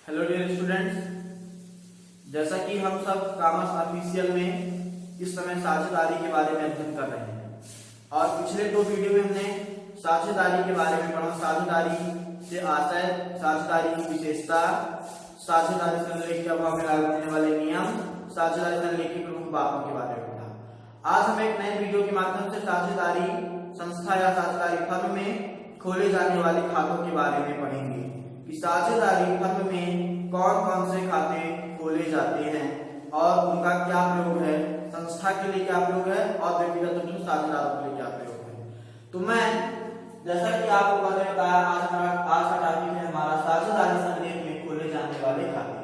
Hello dear students, जैसा कि हम सब कॉमर्स ऑफिशियल में इस समय साझेदारी के बारे में अध्ययन कर रहे हैं और पिछले दो वीडियो में हमने साझेदारी के बारे में पढ़ा। साझेदारी से आशय, साझेदारी की विशेषता, साझेदारी से संलेख के अभाव में लागू होने वाले नियम, साझेदारी से संलेख की प्रमुख बातों के बारे में पढ़ा। आज हम एक नए वीडियो के माध्यम से साझेदारी संस्था या साझेदारी फर्म में खोले जाने वाले खातों के बारे में पढ़ेंगे कि साझेदारी फर्म में कौन कौन से खाते खोले जाते हैं और उनका क्या प्रयोग है, संस्था के लिए क्या प्रयोग है और व्यक्तिगत रूप से साझेदारों के लिए क्या प्रयोग है। तो मैं जैसा कि आपको पहले बताया, आज का टॉपिक है हमारा साझेदारी संलेख में खोले जाने वाले खाते।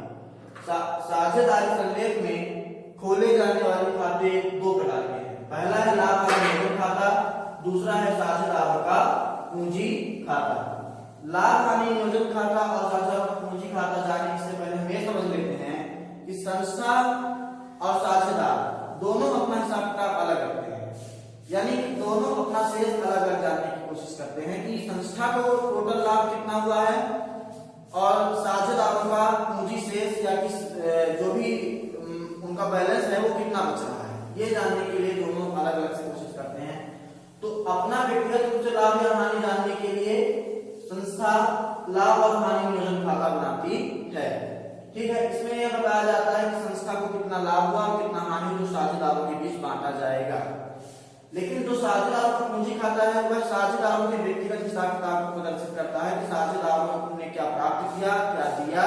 साझेदारी संलेख में खोले जाने वाले खाते दो प्रकार के हैं। पहला है लाभ हानि नियोजन खाता, दूसरा है साझेदारों का पूंजी खाता। लाभ हानि नियोजन खाता और साझेदारों का पूंजी खाता जाने से पहले हम ये समझ लेते हैं कि संस्था और साझेदार दोनों अपना हिसाब किताब अलग रखते हैं, यानी दोनों अपना शेष अलग अलग जानने की कोशिश करते हैं कि संस्था को टोटल लाभ कितना हुआ है और साझेदारों का पूंजी शेष या किस जो भी उनका बैलेंस है वो कितना बच रहा है, ये जानने के लिए दोनों अलग अलग से कोशिश करते हैं। तो अपना व्यक्तिगत रूप से लाभ या हानि जानने के लिए संस्था लाभ और हानि नियोजन खाता बनाती है। ठीक है, इसमें यह बताया जाता है कि संस्था को कितना लाभ हुआ और कितना हानि जो साझेदारों के बीच बांटा जाएगा। लेकिन जो साझेदारों का पूंजी खाता है वह साझेदारों के व्यक्तिगत हिसाब किताब को प्रदर्शित करता है कि साझेदारों ने क्या प्राप्त किया, क्या दिया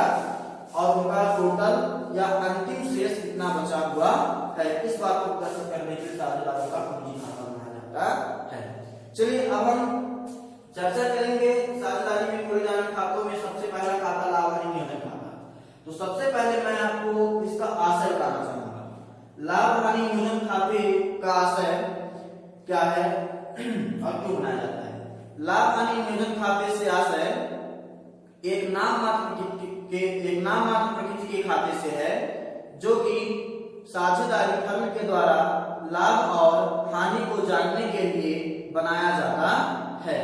और उनका टोटल या अंतिम शेष कितना बचा हुआ है। इस बात को प्रदर्शित करने के लिए साझेदारों का पूंजी खाता बनाया जाता है। चलिए अब हम चर्चा करेंगे साझेदारी में खोले जाने खातों में सबसे पहला खाता लाभ हानि नियोजन खाता। तो सबसे पहले मैं आपको इसका आशय बताना चाहूंगा। लाभ हानि नियोजन खाते का आशय क्या है और क्यों बनाया जाता है। लाभ हानि नियोजन खाते से आशय एक नाम मात्र प्रकृति के खाते से है, जो कि साझेदारी फर्म के द्वारा लाभ और हानि को जानने के लिए बनाया जाता है।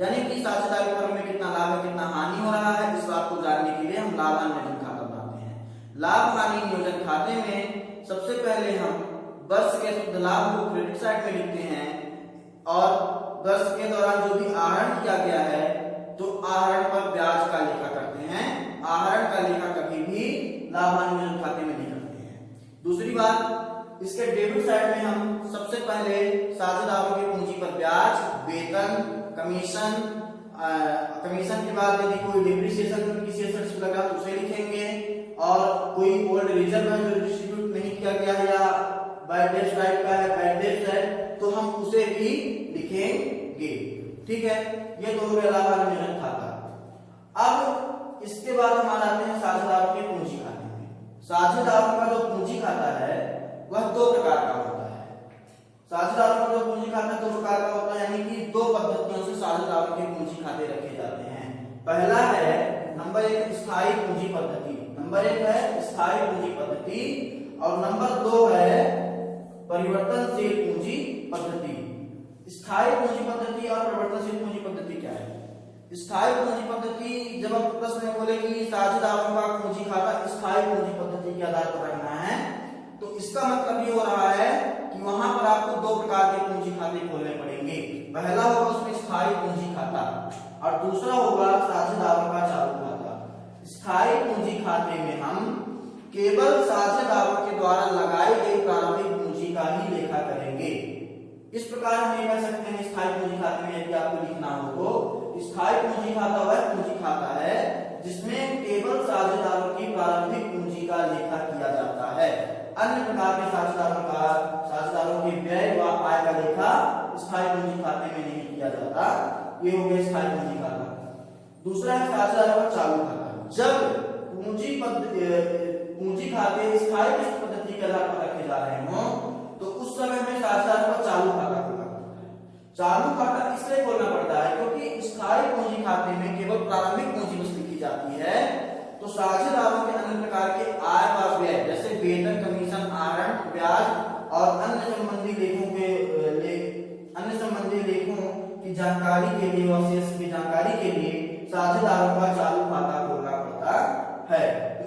यानी कि साझेदारी फर्म में कितना लाभ है, कितना हानि हो रहा है, इस बात को जानने के लिए हम लाभ हानि नियोजन खाता बनाते हैं। लाभ हानि नियोजन खाते में सबसे पहले हम वर्ष के शुद्ध लाभ को क्रेडिट साइड में लिखते हैं और वर्ष के दौरान जो भी आहरण किया गया है तो आहरण पर ब्याज का लेखा करते हैं। आहरण का लेखा कभी भी लाभ हानि नियोजन खाते में नहीं करते हैं। दूसरी बात, इसके डेबिट साइड में हम सबसे पहले साझेदारों की पूंजी पर ब्याज, वेतन, कमीशन के बाद यदि कोई डिप्रिसिएशन किसी एसेट्स पे लगा तो उसे लिखेंगे और कोई ओल्ड रिजर्व है जो डिस्ट्रीब्यूट नहीं किया गया है या बैड डेट्स टाइप का है, बैड डेट्स है, तो हम उसे भी लिखेंगे। ठीक है, ये तो हो गया लाभ हानि नियोजन खाता। अब इसके बाद हम आ जाते हैं साझेदारों के पूंजी खाते में। साझेदारों का जो पूंजी खाता है वह दो प्रकार का होता है। साझेदारों का जो पूंजी खाता दो प्रकार का होता है, यानी कि दो पद्धतियों से साझेदारों के पूंजी खाते रखे जाते हैं। पहला है नंबर एक स्थायी पूंजी पद्धति, नंबर एक है स्थायी पूंजी पद्धति और नंबर दो है परिवर्तनशील पूंजी पद्धति। स्थायी पूंजी पद्धति और परिवर्तनशील पूंजी पद्धति क्या है? स्थायी पूंजी पद्धति, जब आप प्रश्न में बोले कि साझेदारों का पूंजी खाता स्थायी पूंजी पद्धति के आधार पर रखना है, तो इसका मतलब ये हो रहा है कि वहां पर आपको दो प्रकार के पूंजी खाते खोलने पड़ेंगे। पहला होगा उसमें स्थायी पूंजी खाता और दूसरा होगा साझेदारों का चालू खाता। स्थायी पूंजी खाते में हम केवल साझेदारों के द्वारा लगाई गई प्रारंभिक पूंजी का ही लेखा करेंगे। इस प्रकार हम ये कह सकते हैं स्थायी पूंजी खाते में यदि आपको लिखना हो तो स्थायी पूंजी खाता वह पूंजी खाता है जिसमें केवल साझेदारों की प्रारंभिक पूंजी का लेखा किया जाता है। अन्य प्रकार के साझेदारों के व्यय व आय का लेखा स्थायी पूंजी खाते में नहीं किया जाता। ये हो गया स्थायी पूंजी खाता। दूसरा है साझेदारों का चालू खाता। जब पूंजी खाते स्थायी पद्धति के आधार पर रखे जा रहे हों तो उस समय में साझेदारों का चालू खाता खोलना पड़ता है। चालू खाता इसलिए खोलना पड़ता है क्योंकि स्थायी पूंजी खाते में केवल प्रारंभिक पूंजी बस लिखी जाती है, तो साझेदारों के अन्य प्रकार के आय व व्यय जैसे वेतन, कमीशन, आहरण, ब्याज और अन्य संबंधी लेखों की जानकारी के लिए और शेष की जानकारी के लिए साझेदारों का चालू खाता खोलना पड़ता है।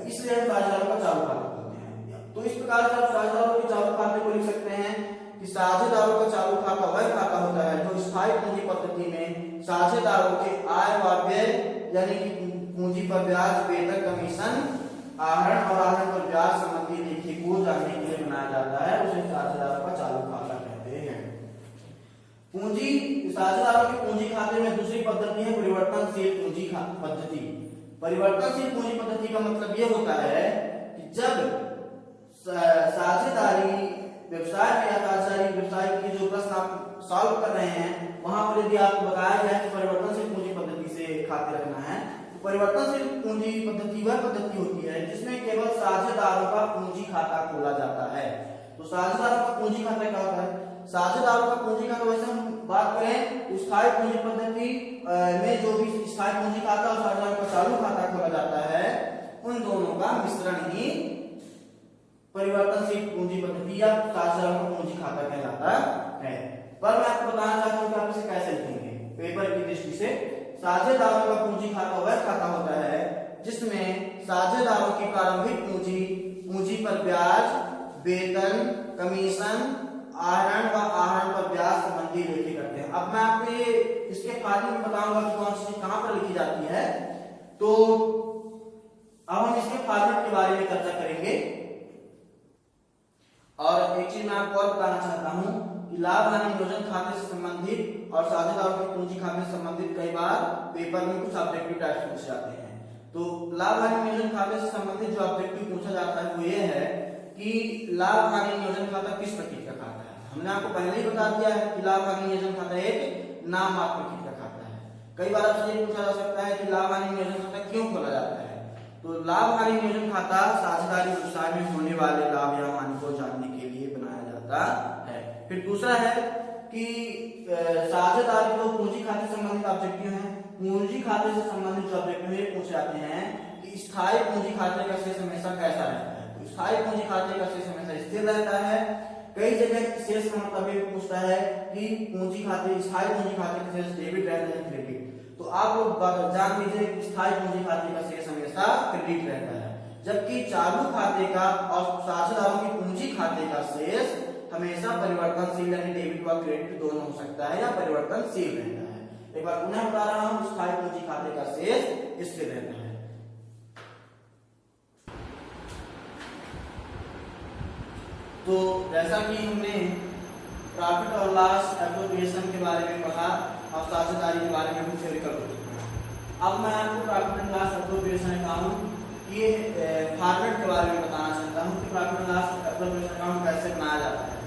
इसलिए हम साझेदारों का चालू खाता बोलते हैं। तो इस प्रकार से आप साझेदारों के चालू खाते को लिख सकते हैं कि साझेदारों का चालू खाता वह खाता होता है जो स्थायी पूंजी पद्धति में साझेदारों के आय व व्यय यानी कि पूंजी पर ब्याज, वेतन, कमीशन, आहरण और आहरण पर ब्याज संबंधी लेखे को जानने के लिए बनाया जाता है, उसे साझेदारों का चालू खाता कहते हैं। पूंजी साझेदारों के पूंजी खाते में दूसरी पद्धति है परिवर्तनशील पूंजी पद्धति। परिवर्तनशील पूंजी पद्धति का मतलब यह होता है कि जब साझेदारी व्यवसाय में या साझेदारी व्यवसाय की जो प्रश्न आप सॉल्व कर रहे हैं वहां पर यदि आपको बताया जाए कि परिवर्तनशील पूंजी पद्धति से खाते रखना है, तो परिवर्तनशील पूंजी पद्धति वह पद्धति होती है जिसमें केवल साझेदारों का पूंजी खाता खोला जाता है। तो साझेदारों का पूंजी खाता क्या होता है? साझेदारों का पूंजी खाता, वैसे हम बात करें स्थायी पूंजी पद्धति में जो भी स्थायी पूंजी खाता और साझेदारों का चालू खाता खोला जाता है, उन दोनों का मिश्रण ही परिवर्तनशील पूंजी पद्धति या साझेदारों का पूंजी खाता कहलाता है। पर मैं आपको बताना चाहता हूं कि आप इसे कैसे लिखेंगे पेपर की दृष्टि से। साझेदारों का पूंजी खाता वह खाता होता है जिसमें साझेदारों की प्रारंभिक पूंजी, पूंजी पर ब्याज, वेतन, कमीशन, आहरण व आहरण पर ब्याज संबंधी लेखे करते हैं। अब मैं आपको ये इसके फायदे में बताऊंगा कि कौन सी चीज कहां पर लिखी जाती है। तो अब हम इसके फायदे के बारे में चर्चा करेंगे। और एक चीज मैं आपको और बताना चाहता हूं कि लाभ हानि नियोजन खाते से संबंधित और साझेदारों के पूंजी खाते से संबंधित कई बार पेपर में कुछ ऑब्जेक्टिव टाइप्स पूछे जाते हैं। तो लाभ हानि नियोजन खाते से संबंधित जो ऑब्जेक्टिव पूछा जाता है वो ये है कि लाभ हानि नियोजन खाता किस प्रकृति का खाता है। हमने आपको पहले ही बता दिया है कि लाभ हानि नियोजन खाता एक नाम मात्र प्रकृति का खाता है। कई बार आपसे ये पूछा जा सकता है कि लाभ हानि नियोजन खाता क्यों खोला जाता है। तो लाभ हानि नियोजन खाता साझेदारी व्यवसाय में होने वाले लाभ या हानि को जानने के लिए बनाया जाता है। फिर दूसरा है कि साझेदारी जो पूंजी खाते से संबंधित ऑब्जेक्टिव हैं, पूंजी खाते से संबंधित जो ऑब्जेक्टिव ये पूछे जाते हैं कि स्थायी पूंजी खाते का शेष हमेशा कैसा रहता है। तो स्थायी पूंजी खाते का शेष हमेशा स्थिर रहता है। कई जगह शेष का मतलब ये पूछता है कि पूंजी खाते, स्थायी पूंजी खाते का शेष डेबिट रहता है क्रेडिट। तो आप लोग जान लीजिए कि स्थायी पूंजी खाते का शेष हमेशा क्रेडिट रहता है, जबकि चालू खाते का और साझेदारों की पूंजी खाते का शेष हमेशा परिवर्तनशील यानी डेबिट व क्रेडिट दोनों हो सकता है या परिवर्तनशील रहता है। एक बार पुनः बता रहा हूं, स्थायी पूंजी खाते का शेष स्थिर रहता है। तो जैसा कि हमने प्रॉफिट और लॉस एप्रोप्रिएशन के बारे में पढ़ा और साझेदारी के बारे में भी थ्योरिकल हो चुका है। अब मैं आपको profit and loss appropriation account के फॉर्मेट के बारे में बताना चाहता हूं कि profit and loss appropriation account कैसे बनाया जाता है।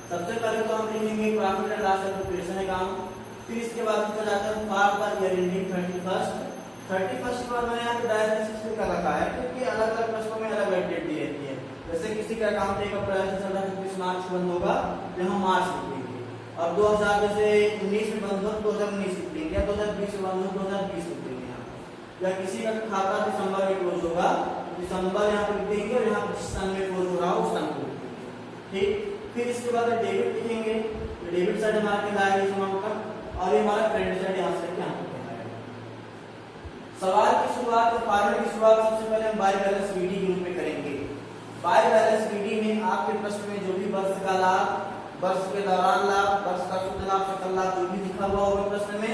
सबसे पहले तो हम लिखेंगे profit and loss appropriation account. फिर इसके बाद लिखा जाता है for the year ending 31st पर मैंने यहाँ पे डायरेक्ट लिखा रखा है क्योंकि अलग अलग प्रश्नों में अलग अलग डेट दी रहती है। जैसे किसी का अकाउंट 1 अप्रैल से चल रहा है 31 मार्च बंद होगा, यहाँ मार्च लिखेंगे। और 2000 जैसे 19 में बंद हो 2019 लिखेंगे, या 2020 में बंद हो 2020 लिखेंगे यहाँ। या किसी का खाता दिसंबर में क्लोज होगा, दिसंबर यहाँ पर लिखेंगे और यहाँ पर जिस सन में क्लोज हो रहा हो उस सन को लिखेंगे। ठीक, फिर इसके बाद डेबिट लिखेंगे, डेबिट साइड हमारे के लाएंगे इस अमाउंट का, और ये हमारा क्रेडिट साइड यहाँ से यहाँ पर आएगा। सवाल की शुरुआत और फॉर्मेट की शुरुआत सबसे पहले हम बाय बैलेंस बीडी के रूप में करेंगे। बाय बैलेंस बीडी में आपके प्रश्न में जो भी वर्ष का लाभ, वर्ष के दौरान लाभ, वर्ष का शुद्ध लाभ, सकल लाभ जो भी लिखा हुआ होगा प्रश्न में,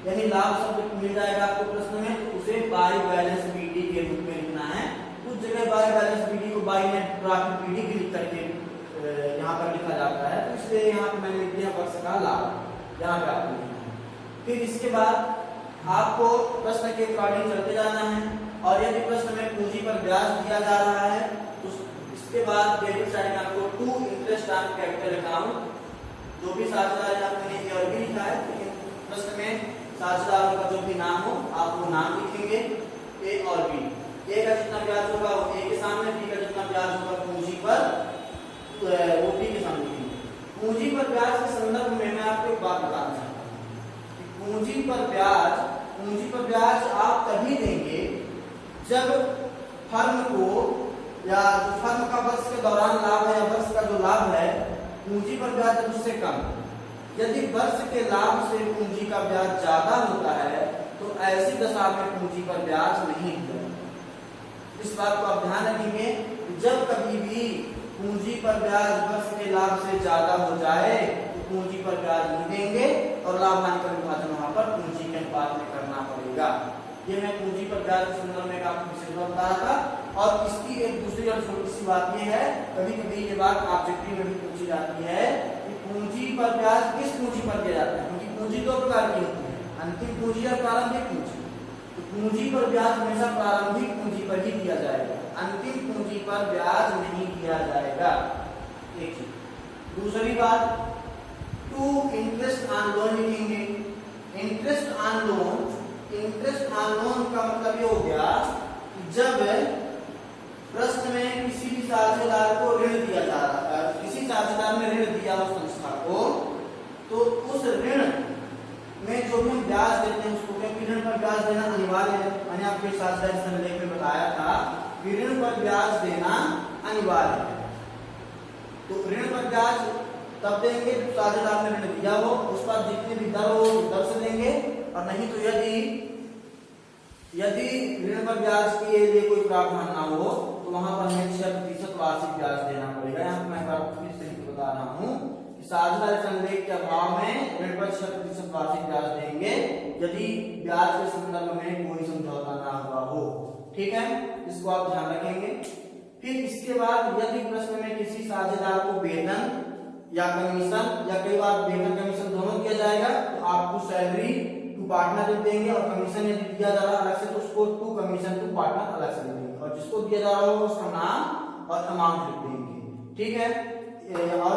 यानी लाभ शब्द मिल जाएगा आपको प्रश्न में, तो उसे बाय बैलेंस बीडी के रूप में लिखना है। कुछ जगह बाय बैलेंस बीडी को बाय नेट प्रॉफिट बीडी भी लिख करके यहाँ पर लिखा जाता है, तो इसलिए यहाँ पर मैंने लिख दिया वर्ष का लाभ, यहाँ पे आपको लिखना है। फिर इसके बाद आपको प्रश्न के अकॉर्डिंग चलते जाना है, और यदि प्रश्न में पूंजी पर ब्याज दिया जा रहा है तो इसके बाद डेबिट साइड में आपको to interest on capital account, जो भी साझेदार आपने ए और बी लिखा है, लेकिन प्रश्न में साझेदारों का जो भी नाम हो आप वो नाम लिखेंगे ए और बी। ए का जितना ब्याज होगा वो ए के सामने, बी का जितना ब्याज होगा पूंजी पर वो बी के सामने लिखेंगे। पूंजी पर ब्याज के संदर्भ में मैं आपको एक बात बताना चाहता हूँ कि पूंजी पर ब्याज आप तभी देंगे जब फर्म को, या जो फर्म का वर्ष के दौरान लाभ है या वर्ष का जो लाभ है पूंजी पर ब्याज जब उससे कम। यदि वर्ष के लाभ से पूंजी का ब्याज ज्यादा होता है तो ऐसी दशा में पूंजी पर ब्याज नहीं दिया। इस बात को आप ध्यान रखेंगे, जब कभी भी पूंजी पर ब्याज वर्ष के लाभ से ज्यादा हो जाए तो पूंजी पर ब्याज नहीं देंगे और लाभ हानि का विभाजन वहां पर पूंजी के अनुपात में करना पड़ेगा। ये मैं पूंजी पर ब्याज के संदर्भ में आपको विशेष बता रहा था। और इसकी एक दूसरी और छोटी सी बात ये है, कभी कभी ये बात ऑब्जेक्टिव में भी पूछी जाती है कि पूंजी पर ब्याज किस पूंजी पर दिया जाता है, क्योंकि पूंजी दो प्रकार की होती है, अंतिम पूंजी और प्रारंभिक पूंजी। तो पूंजी पर ब्याज हमेशा प्रारंभिक पूंजी पर ही दिया जाएगा, अंतिम पूंजी पर ब्याज नहीं दिया जाएगा। एक चीज। दूसरी बात, टू इंटरेस्ट ऑन लोन लिखेंगे। Interest on loan, interest on loan का मतलब ये हो गया कि जब प्रश्न में किसी भी साझेदार को ऋण दिया जा रहा है, किसी साझेदार ने ऋण दिया उस संस्था को, तो उस ऋण में जो भी हम ब्याज देते हैं उसको, क्योंकि ऋण पर ब्याज देना अनिवार्य है, मैंने आपको साझेदारी संलेख में बताया था कि ऋण पर ब्याज देना अनिवार्य है। तो ऋण पर ब्याज तब देंगे जब साझेदार ने ऋण दिया हो, उस पर जितनी भी दर हो दर से देंगे, और नहीं तो यदि ऋण पर ब्याज के लिए कोई प्रावधान ना हो तो वहां पर हमें 6% वार्षिक ब्याज देना पड़ेगा। यहाँ पर मैं आपको फिर से बता रहा हूँ कि साझेदारी संलेख के अभाव में ऋण पर 6% वार्षिक ब्याज देंगे यदि ब्याज के संदर्भ में कोई समझौता ना हुआ हो। ठीक है, इसको आप ध्यान रखेंगे। फिर इसके बाद यदि प्रश्न में किसी साझेदार को वेतन या कमीशन, या कई बार वेतन कमीशन दोनों दिया जाएगा, तो आपको सैलरी टू पार्टनर देंगे, और कमीशन यदि दिया जा रहा है अलग से तो उसको टू कमीशन टू पार्टनर अलग से देंगे, और जिसको दिया जा रहा होगा उसका नाम और अमाउंट लिख देंगे। ठीक है, और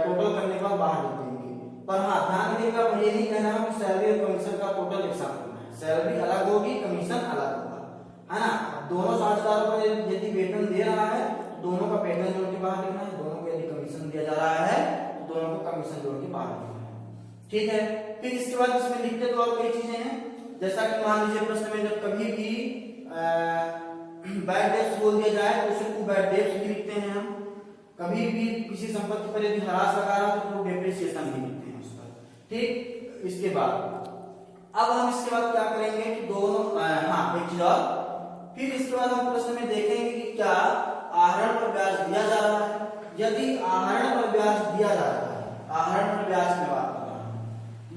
टोटल करने के बाद बाहर लिख देंगे। पर हाँ ध्यान रखिएगा, ये नहीं कहना है कि सैलरी और कमीशन का टोटल एक साथ होना है, सैलरी अलग होगी, कमीशन अलग होगा, है ना। दोनों साझेदारों को यदि वेतन दे रहा है तो दोनों का वेतन जोड़ के बाहर लिखना है, दोनों को यदि कमीशन दिया जा रहा है तो दोनों को कमीशन जोड़ के बाहर लिखना है। ठीक है, फिर इसके बाद इसमें लिखते तो और कई चीजें हैं, जैसा कि मान लीजिए प्रश्न में जब कभी भी बैड डेट्स बोल दिया जाए तो उसे टू बैड डेट्स भी लिखते हैं हम। कभी भी किसी संपत्ति पर यदि ह्रास लगा रहा है तो डेप्रिसिएशन भी लिखते हैं उस पर। ठीक, इसके बाद अब हम इसके बाद क्या करेंगे कि दोनों एक चीज और, फिर इसके बाद हम प्रश्न में देखेंगे कि क्या आहरण पर ब्याज दिया जा रहा है। यदि आहरण पर ब्याज दिया जा रहा है, आहरण पर ब्याज की बात कर रहा हूं,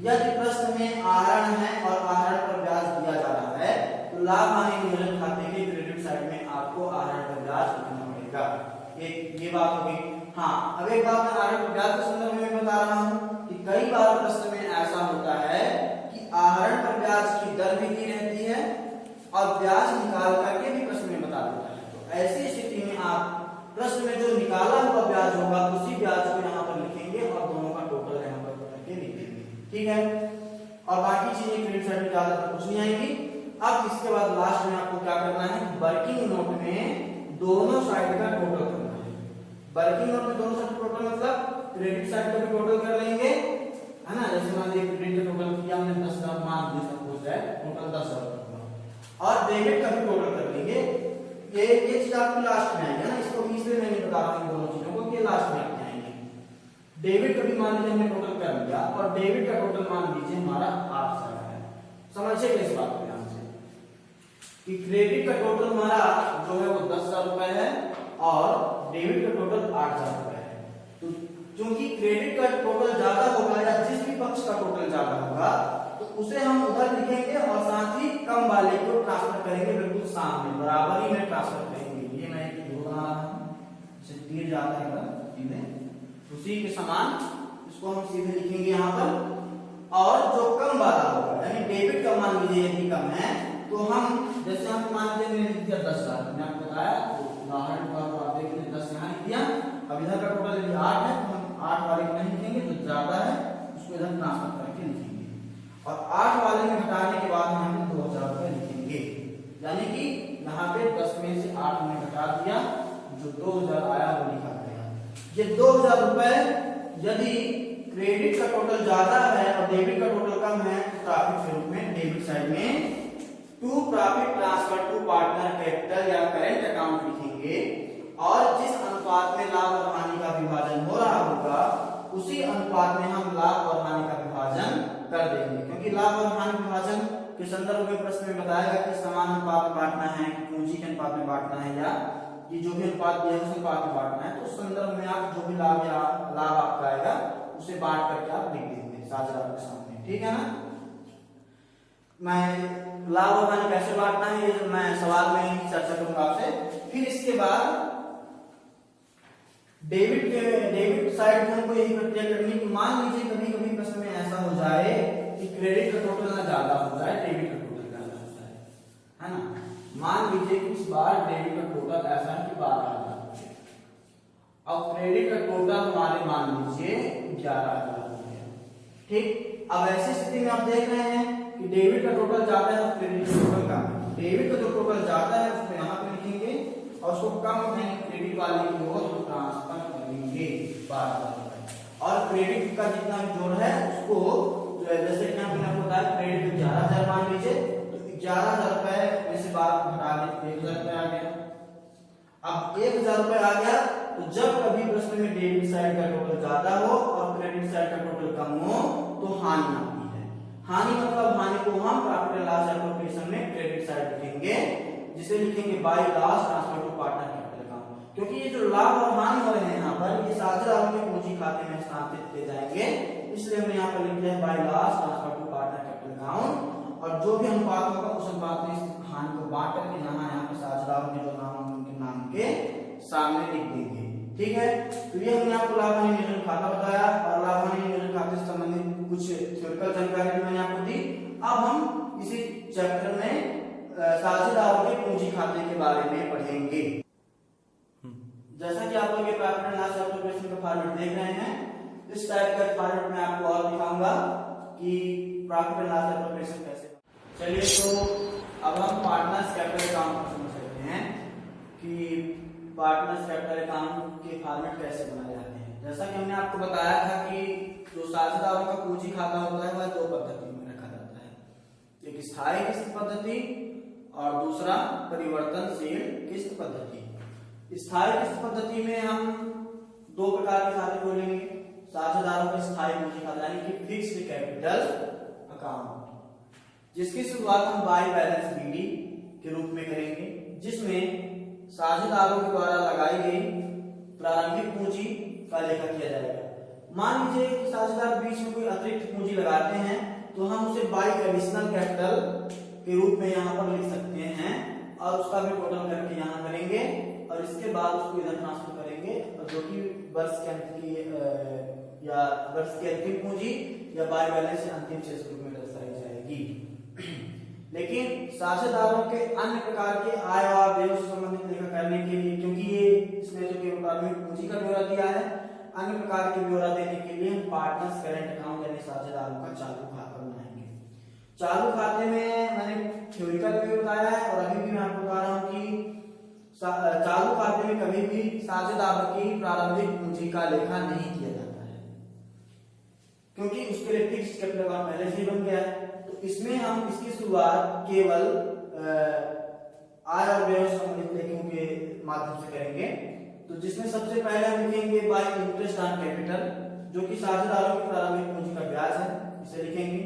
यदि प्रश्न में आहरण है और आहरण पर ब्याज दिया जा रहा है तो लाभ हानि नियोजन खाते के क्रेडिट साइड में आपको आहरण पर ब्याज लिखना पड़ेगा। एक ये बात होगी। हाँ, अब एक बात मैं आहरण पर ब्याज के संदर्भ में बता रहा हूं कि कई बार प्रश्न में ऐसा होता है कि आहरण पर ब्याज की दर भी दी रहती है और ब्याज निकाल करके भी प्रश्न में बता देता है। तो ऐसी स्थिति में आप प्रश्न में जो निकाला हुआ ब्याज होगा उसी ब्याज को यहाँ पर लिखेंगे और दोनों का टोटल यहाँ पर करके लिखेंगे। ठीक है, और बाकी चीजें क्रेडिट साइड में ज्यादा कुछ नहीं आएंगी। अब इसके बाद लास्ट में आपको क्या करना है, वर्किंग नोट में दोनों साइड का टोटल करना है। वर्किंग नोट में दोनों साइड का टोटल मतलब क्रेडिट साइड का भी टोटल कर लेंगे, है ना। जैसे मान लीजिए क्रेडिट का टोटल किया हमने 10,000 मान लीजिए सपोज है टोटल 10,000 और डेबिट का भी टोटल कर लेंगे। ये चीज आपको लास्ट में आएगी ना, इसको इसलिए मैं नहीं बता रहा हूं दोनों चीजों को, ये लास्ट में आपके आएंगे। डेबिट का भी मान लीजिए हमने टोटल कर लिया और डेबिट का टोटल मान लीजिए हमारा 8,000 है। समझिए इस बात को ध्यान से कि क्रेडिट का टोटल हमारा जो है वो 10,000 रुपए है और डेबिट का टोटल 8,000 रुपए है। तो क्योंकि क्रेडिट का टोटल ज्यादा होगा या जिस भी पक्ष का टोटल ज्यादा होगा तो उसे हम उधर लिखेंगे और साथ ही कम वाले को ट्रांसफर करेंगे बिल्कुल सामने बराबरी में ट्रांसफर करेंगे। ये मैं एक बना रहा हूं, जैसे तीर जाता है सीधे उसी के समान इसको हम सीधे लिखेंगे यहाँ पर। और जो कम वाला होगा यानी डेबिट का मान लीजिए यदि कम है तो हम जैसे हम मान लीजिए मैंने लिख दिया 10,000, मैंने आपको बताया उदाहरण पर आप देख लीजिए 10 यहाँ लिख दिया। अब इधर का टोटल यदि 8 है तो हम 8 वाले को नहीं लिखेंगे, जो ज्यादा है उसको इधर ट्रांसफर करके लिखेंगे और 8 वाले में घटाने के बाद हम 2,000 रुपए लिखेंगे। यानी कि यहाँ पे 10 में से 8 में घटा दिया, जो 2,000 आया वो लिखा गया। ये 2,000 रुपए यदि क्रेडिट का टोटल ज्यादा है और डेबिट का टोटल कम है तो प्रॉफिट के रूप में डेबिट साइड में to profit transfer to partner capital या करेंट अकाउंट लिखेंगे और जिस अनुपात में लाभ और हानि का विभाजन हो रहा होगा उसी अनुपात में हम लाभ और हानि का विभाजन कर देंगे, क्योंकि लाभ और हानि विभाजन के संदर्भ में प्रश्न में बताएगा कि समान अनुपात में बांटना है, पूंजी के अनुपात में बांटना है, या ये जो भी अनुपात दिया है उस अनुपात में बांटना है, तो उस संदर्भ में आप जो भी लाभ आपका आएगा उसे बांट करके आप लिख देंगे साझेदारों के सामने, ठीक है ना। मैं लाभ और हानि कैसे बांटना है ये मैं सवाल में ही चर्चा करूंगा आपसे। फिर इसके बाद डेबिट साइड में हमको यही प्रक्रिया करनी है कि मान लीजिए कभी कभी प्रश्न में ऐसा हो जाए कि क्रेडिट का टोटल ना ज्यादा हो जाए, डेबिट का टोटल ज्यादा हो जाए, है ना। मान लीजिए कि इस बार डेबिट का टोटल ऐसा है कि 12,000 रुपये और क्रेडिट का टोटल हमारे मान लीजिए 11,000 रुपये, ठीक। अब ऐसी स्थिति में आप देख रहे हैं कि डेबिट का टोटल ज्यादा है और क्रेडिट का टोटल कम है। डेबिट का जो टोटल ज्यादा है उसको यहाँ पे लिखेंगे और उसको कम है क्रेडिट वाले की ओर हम ट्रांसफर करेंगे 12,000 रुपये, और क्रेडिट का जितना भी जोड़ है उसको जैसे कि यहाँ पे आपको बताया क्रेडिट 11,000 मान लीजिए, तो 11,000 रुपए में से 12 घटा दें 1,000 रुपए आ गया। अब 1,000 रुपए आ गया तो जब कभी प्रश्न में डेबिट साइड का टोटल ज्यादा हो और क्रेडिट साइड का टोटल कम हो तो हानि आती है। हानि मतलब हानि को हम प्रॉफिट एंड लॉस एप्रोप्रिएशन में क्रेडिट साइड लिखेंगे, जिसे लिखेंगे by loss transfer to partner capital account. क्योंकि ये जो लाभ और हानि हो रहे हैं यहाँ पर ये साझेदारों के पूंजी खाते में हस्तांतरित किए जाएंगे, इसलिए हमने यहाँ पर लिख दिया है by loss transfer to partner capital account. और जो भी अनुपात होगा उस अनुपात में हानि को बांट करके यहाँ पे साझेदारों के जो नाम होंगे उनके नाम के सामने लिख देंगे, ठीक है। तो ये हमने आपको लाभ हानि नियोजन खाता बताया और लाभ हानि नियोजन खाते से संबंधित कुछ थ्योरिकल जानकारी भी मैंने आपको दी। अब हम इसी चैप्टर में साझेदारों के पूंजी खाते के बारे में पढ़ेंगे। जैसा कि आप लोग ये प्रॉफिट एंड लॉस एप्रोप्रिएशन का फॉर्मेट देख रहे हैं, इस टाइप का फॉर्मेट में आपको और दिखाऊंगा कि प्रॉफिट एंड लॉस एप्रोप्रिएशन कैसे। चलिए तो अब हम पार्टनर्स कैपिटल अकाउंट को समझ सकते हैं कि पार्टनर्स कैपिटल अकाउंट के फॉर्मेट कैसे बनाए जाते हैं। जैसा कि हमने आपको बताया था कि जो साझेदारों का पूंजी खाता होता है वह दो पद्धति में रखा जाता है, एक स्थायी किस्त पद्धति और दूसरा परिवर्तनशील किस्त पद्धति। स्थायी किस्त पद्धति में हम दो प्रकार के खाते खोलेंगे, साझेदारों का स्थायी पूंजी खाता यानी कि फिक्स्ड कैपिटल अकाउंट, जिसकी शुरुआत हम बाय बैलेंस बीडी के रूप में करेंगे, जिसमें साझेदारों के द्वारा लगाई गई प्रारंभिक पूंजी का लेखा किया जाएगा। मान लीजिए कि साझेदार बीच में कोई अतिरिक्त पूंजी लगाते हैं तो हम उसे बाय एडिशनल कैपिटल के रूप में यहाँ पर लिख सकते हैं और उसका भी टोटल करके यहाँ करेंगे और इसके बाद उसको इधर ट्रांसफर करेंगे, और जो कि वर्ष के अंत की या वर्ष की अंतिम पूंजी या बाय बैलेंस या अंतिम शेष रूप में दर्शाई जाएगी। लेकिन साझेदारों के अन्य प्रकार के आय और व्यय से संबंधित लेखा करने के लिए, क्योंकि ये इसमें जो केवल प्रारंभिक पूंजी का ब्यौरा दिया है, अन्य प्रकार के ब्यौरा देने के लिए हम पार्टनर्स करेंट अकाउंट यानी साझेदारों का चालू खाता बनाएंगे। चालू खाते में मैंने थ्योरिकल भी बताया है और अभी भी मैं आपको बता रहा हूँ कि चालू खाते में कभी भी साझेदारों की प्रारंभिक पूंजी का लेखा नहीं किया जाता है, क्योंकि उसके लिए फिक्स्ड कैपिटल अकाउंट पहले से ही बन गया है। तो इसमें हम इसकी शुरुआत केवल आय और व्यय संबंधित लेखों के माध्यम से करेंगे। तो जिसमें सबसे पहले हम लिखेंगे बाय इंटरेस्ट ऑन कैपिटल, जो कि साझेदारों की प्रारंभिक पूंजी का ब्याज है, इसे लिखेंगे।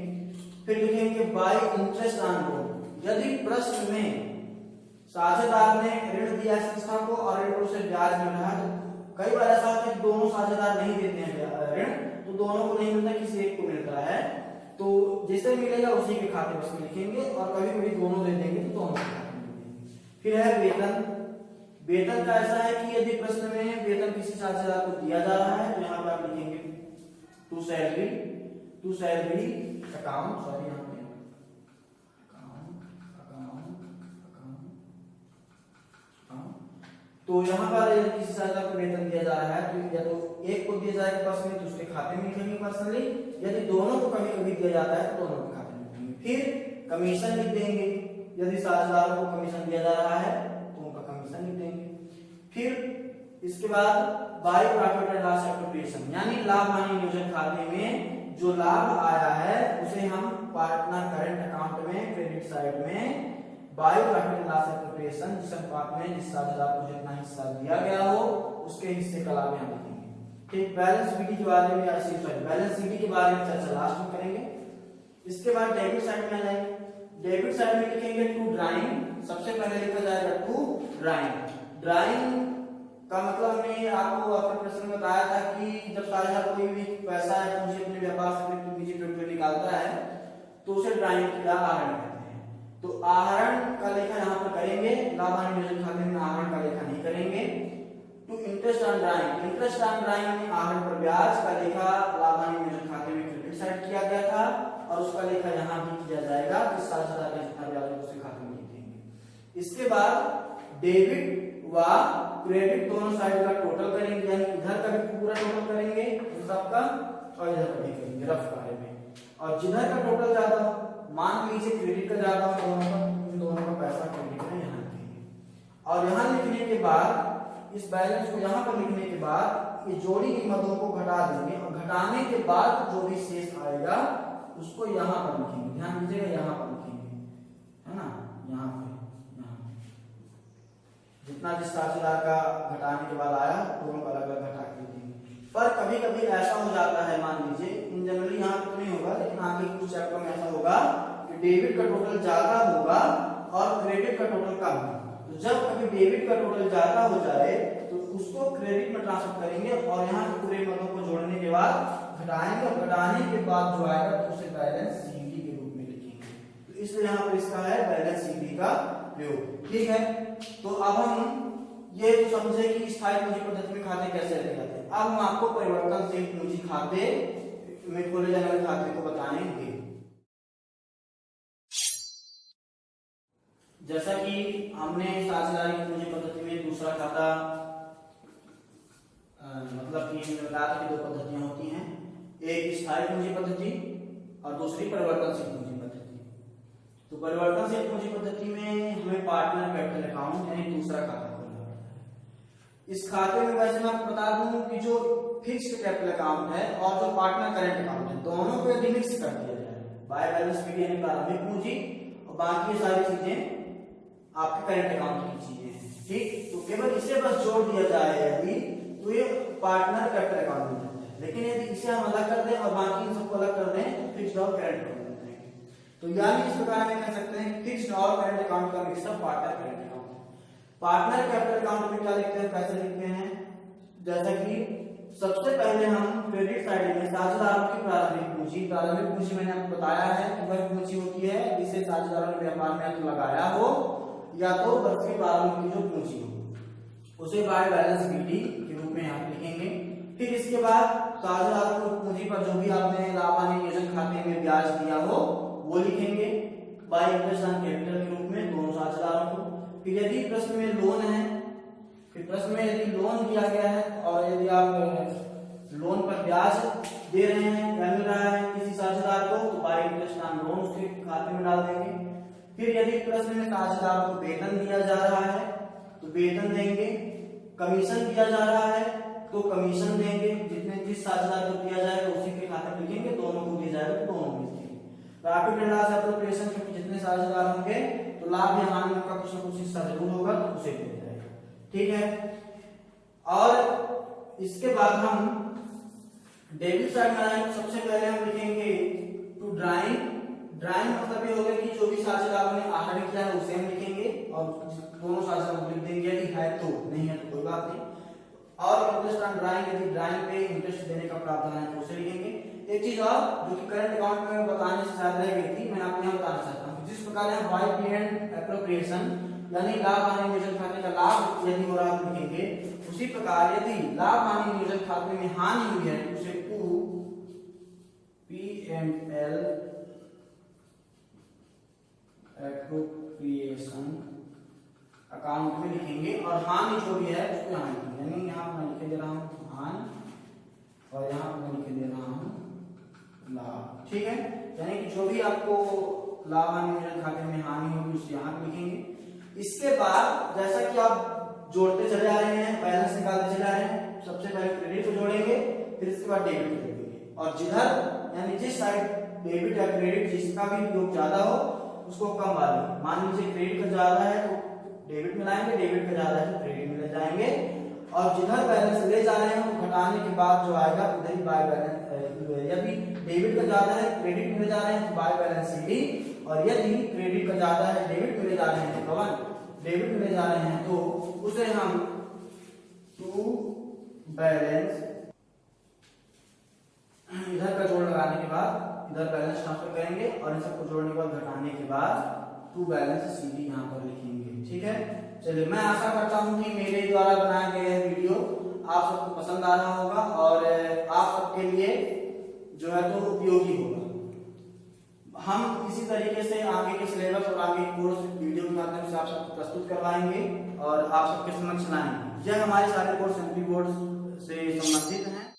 फिर लिखेंगे बाय इंटरेस्ट ऑन लोन, यदि प्रश्न में साझेदार ने ऋण दिया संस्था को और ऋण को से ब्याज मिल रहा है, तो कई बार ऐसा होता है कि दोनों साझेदार नहीं देते हैं ऋण, तो दोनों को नहीं मिलता, किसी एक को मिलता है, तो जिसे मिलेगा उसी के खाते में लिखेंगे, और कभी कभी दोनों दे देंगे तो दोनों के खाते में लिखेंगे। फिर है वेतन। वेतन का ऐसा है कि यदि प्रश्न में वेतन किसी साझेदार को दिया जा रहा है तो यहाँ पर आप लिखेंगे टू सैलरी अकाउंट, सॉरी यहाँ पे तो यहाँ पर यदि किसी साझेदार को वेतन दिया जा रहा है तो या तो एक को दिया जाएगा पर्सनली तो उसके खाते में लिखेंगे पर्सनली, यदि दोनों को कभी कभी दिया जाता है तो दोनों के खाते में लिखेंगे। फिर कमीशन लिख देंगे, यदि साझेदारों को कमीशन दिया जा रहा है तो उनका कमीशन लिख देंगे। फिर इसके बाद by profit and loss appropriation यानी लाभ हानि नियोजन खाते में जो लाभ आया है उसे हम पार्टनर करंट अकाउंट में क्रेडिट साइड में by profit and loss appropriation जिस अनुपात में जिस साझेदार को जितना हिस्सा दिया गया हो उसके हिस्से का लाभ यहाँ लिखेंगे। ठीक, बैलेंस शीट के बारे में बैलेंस शीट के बारे में चर्चा लास्ट में करेंगे। इसके बाद डेबिट साइड में आ जाएंगे। डेबिट साइड में लिखेंगे टू ड्राइंग। सबसे पहले लिखा जाएगा टू ड्राइंग। ड्राइंग का मतलब हमने आपको अपने प्रश्न में बताया था कि जब साझेदार कोई भी पैसा है पूंजी अपने व्यापार से निजी प्रयोग में निकालता है तो उसे ड्राइंग का आहरण कहते हैं। तो आहरण का लेखा यहाँ पर करेंगे, लाभ हानि नियोजन खाते में आहरण का लेखा नहीं करेंगे। To interest on drawing, interest on drawing में आहरण पर ब्याज का लेखा लाभ हानि नियोजन खाते में क्रेडिट साइड किया गया था और उसका लेखा यहाँ भी किया जाएगा। इस साझेदार का जितना ब्याज है उसे खाते में लिख देंगे। इसके बाद डेबिट व क्रेडिट दोनों साइड का टोटल करेंगे, यानी इधर का भी पूरा टोटल करेंगे इन सबका और इधर का भी करेंगे रफ कार्य में। और जिधर का टोटल ज्यादा हो, मान लीजिए क्रेडिट का ज्यादा हो दोनों का, इन दोनों का पैसा क्रेडिट में यहाँ लिखेंगे। और यहाँ लिखने के बाद इस बैलेंस को यहाँ पर लिखने के बाद ये जोड़ी की मदों को घटा देंगे और घटाने के बाद जो भी शेष आएगा उसको यहाँ पर लिखेंगे। ध्यान दीजिएगा, यहाँ पर लिखेंगे, है ना, यहाँ पे जितना जिस साझेदार का घटाने के बाद आया दोनों को अलग अलग घटा के देंगे। पर कभी कभी ऐसा हो जाता है, मान लीजिए इन जनरली यहाँ पे तो नहीं होगा लेकिन आगे कुछ चैप्टर में ऐसा होगा कि डेबिट का टोटल ज्यादा होगा और क्रेडिट का टोटल कम होगा। तो जब कभी डेबिट का टोटल ज्यादा हो जाए तो उसको क्रेडिट में ट्रांसफर करेंगे और यहाँ पूरे मदों को जोड़ने के बाद घटाएंगे और घटाने के बाद जो आएगा तो उसे बैलेंस सीडी के रूप में लिखेंगे। तो इसलिए यहाँ पर इसका है बैलेंस सीडी का प्रयोग। ठीक है, तो अब हम ये तो समझे कि स्थायी पूंजी पद्धति में खाते कैसे रखे जाते हैं। अब हम आपको परिवर्तनशील पूंजी खाते में खोले जाने वाले खाते को बताएंगे। जैसा कि हमने साझेदारी की पूंजी पद्धति में दूसरा खाता मतलब कि बताया था कि दो पद्धतियां होती हैं, एक स्थायी पूंजी पद्धति और दूसरी परिवर्तनशील पूंजी पद्धति। तो परिवर्तनशील पूंजी पद्धति में हमें पार्टनर कैपिटल अकाउंट यानी दूसरा खाता खोलना पड़ता है। इस खाते में वैसे मैं आपको बता दूं कि जो फिक्स्ड कैपिटल अकाउंट है और जो पार्टनर करंट अकाउंट है दोनों को यदि मिक्स कर दिया जाए, बाय बैलेंस शीट यानी प्रारंभिक पूंजी और बाकी सारी चीजें आपके करंट अकाउंट की चीजें हैं, ठीक, तो केवल इसे बस जोड़ दिया जाए यदि तो ये पार्टनर कैपिटल अकाउंट बन जाता है। लेकिन यदि इसे हम अलग कर दें और बाकी इन सबको अलग कर दें तो फिक्स्ड और करंट अकाउंट बनते हैं। तो यानी इस प्रकार में कह सकते हैं फिक्स्ड और करंट अकाउंट का मिक्सअप पार्टनर करंट अकाउंट है। पार्टनर कैपिटल अकाउंट में क्या लिखते हैं, कैसे लिखते हैं, जैसा कि सबसे पहले हम क्रेडिट साइड में साझेदारों की प्रारंभिक पूंजी मैंने आपको बताया है कि वह पूंजी होती है जिसे साझेदारों ने व्यापार में लगाया हो या तो वर्ष के प्रारंभ की जो पूंजी हो उसे बाय बैलेंस बीटी के रूप में यहाँ पे लिखेंगे। फिर इसके बाद साझेदारों को पूंजी पर जो भी आपने लाभ हानि नियोजन खाते में ब्याज दिया हो वो लिखेंगे बाय इंटरेस्ट ऑन कैपिटल के रूप में दोनों साझेदारों को। फिर यदि प्रश्न में लोन है, फिर प्रश्न में यदि लोन दिया गया है और यदि आप लोन पर ब्याज दे रहे हैं या मिल रहा है किसी साझेदार को तो बाय इंटरेस्ट ऑन लोन उसके खाते में डाल देंगे। फिर यदि प्रश्न में साझेदार को वेतन दिया जा रहा है तो वेतन देंगे, कमीशन दिया जा रहा है तो कमीशन देंगे, जितने जिस साझेदार को दिया जाएगा उसी के खाते में लिखेंगे, दोनों को दिया जाएगा तो दोनों में लिखेंगे। प्रॉफिट एंड लॉस एप्रोप्रिएशन क्योंकि जितने साझेदार होंगे तो लाभ या हानि का कुछ न कुछ हिस्सा जरूर होगा तो उसे दिया जाएगा, ठीक है। और इसके बाद हम डेबिट साइड में आएंगे। सबसे पहले हम लिखेंगे टू ड्राइंग मतलब ये होगा कि जो भी साझेदारों ने आहरण किया है उसे हम लिखेंगे और दोनों साझेदारों को लिख देंगे, यदि है तो, नहीं है तो कोई बात नहीं। और इंटरेस्ट ऑन ड्राइंग यदि ड्राइंग पे इंटरेस्ट देने का प्रावधान है तो उसे लिखेंगे। एक चीज और जो कि करंट अकाउंट में बताने से शायद रह गई थी, मैं आपको यहाँ बताना चाहता हूँ, जिस प्रकार यहाँ बाय पेमेंट एप्रोप्रिएशन यानी लाभ हानि नियोजन खाते का लाभ यदि हो रहा है लिखेंगे, उसी प्रकार यदि लाभ हानि नियोजन खाते में हानि हुई है तो उसे P&L एप्रोप्रिएशन अकाउंट में लिखेंगे और हानि जो भी है उसको यहाँ लिखेंगे, यानी यहाँ मैं लिख दे रहा हूँ हानि और यहाँ मैं लिख दे रहा हूँ लाभ, ठीक है। यानी कि जो भी आपको लाभ हानि नियोजन खाते में हानि होगी उसे यहाँ पे लिखेंगे। इसके बाद जैसा कि आप जोड़ते चले आ रहे हैं, बैलेंस निकालते चले आ रहे हैं, सबसे पहले क्रेडिट को जोड़ेंगे, फिर इसके बाद डेबिट को जोड़ेंगे और जिधर यानी जिस साइड डेबिट या क्रेडिट जिसका भी योग ज्यादा हो उसको कम वाले, मान लीजिए क्रेडिट का ज्यादा है तो डेबिट में लाएंगे, डेबिट का ज्यादा है तो क्रेडिट में ले जाएंगे और जिधर बैलेंस ले जा रहे हैं तो घटाने के बाद जो आएगा उधर ही बाय बैलेंस, यदि डेबिट का ज्यादा है क्रेडिट में ले जा रहे हैं तो बाय बैलेंस सीडी और यदि क्रेडिट का ज्यादा है, डेबिट में ले जा रहे हैं, कवन डेबिट में ले जा रहे हैं, तो उसे हम टू बैलेंस, इधर का जोड़ लगाने के बाद इधर बैलेंस ट्रांसफर करेंगे और इन सबको जोड़ने के बाद घटाने के बाद टू बैलेंस सीधी यहाँ पर लिखेंगे। ठीक है, चलिए मैं आशा करता हूँ कि मेरे द्वारा बनाया गया वीडियो आप सबको पसंद आ रहा होगा और आप सबके लिए जो है तो उपयोगी होगा। हम इसी तरीके से आगे के सिलेबस और आगे कोर्स वीडियो के माध्यम से आप सबको प्रस्तुत करवाएंगे और आप सबके समक्ष लाएंगे। यह हमारे सारे कोर्स एमपी बोर्ड से संबंधित हैं।